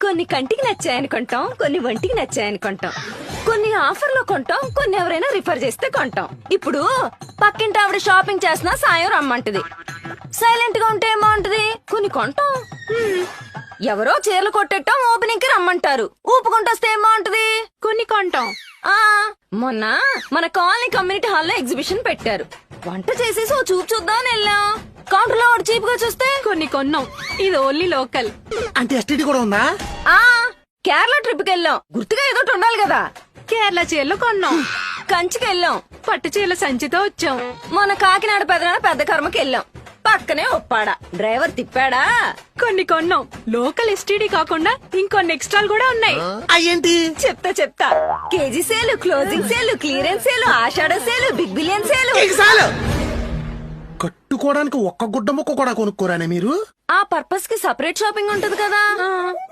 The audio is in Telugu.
కొన్ని కంటికి నచ్చాయని కొంటాం, కొన్ని ఒంటికి నచ్చాయని కొంటాం, కొన్ని ఆఫర్ లో కొంటాం, కొన్ని ఎవరైనా రిఫర్ చేస్తే కొంటాం. ఇప్పుడు పక్కింటి ఆవిడ షాపింగ్ చేసినా సాయం రమ్మంటది. సైలెంట్ గా ఉంటే ఏమంటది? కొన్ని కొంటాం. ఎవరో చీరలు కొట్టేటం ఓపెనింగ్ కి రమ్మంటారు. ఊపుకుంటొస్తే ఏమంటది? కొన్ని కొంటాం. ఆ మొన్న మన కాలనీ కమ్యూనిటీ హాల్లో ఎగ్జిబిషన్ పెట్టారు. వంట చేసేసి ఓ చూపు చూద్దామని వెళ్ళాం. కౌంటర్ లో చీప్ గా చూస్తే కొన్ని కొన్నాం. ఇది ఓన్లీ లోకల్. అంటే ఎస్టీడీ కూడా ఉందా? ఆ కేరళ ట్రిప్ కి వెళ్ళాం. గుర్తుగా ఏదో ఒకటి ఉండాలి కదా. కేరళ చీరలు కొన్నాం. కంచికి వెళ్ళాం. పట్టు చీరల సంచితో వచ్చాం. మన కాకినాడ పెద్ద కర్మకి వెళ్ళాం. పక్కనే ఒప్పాడా డ్రైవర్ తిప్పాడా. కొన్ని కొన్నాం. లోకల్ ఎస్టీడీ కాకుండా ఇంకొన్ని ఎక్స్ట్రాలు కూడా ఉన్నాయి. అయ్యేంటి? చెప్తా KG sale, closing sale, clearance sale, ఆషాఢ సేలు, బిగ్ బిలియన్ సేలు. చాలు. కట్టుకోవడానికి ఒక్క గుడ్డ ముక్క కూడా కొనుక్కోరానే మీరు? ఆ పర్పస్ కి సెపరేట్ షాపింగ్ ఉంటది కదా.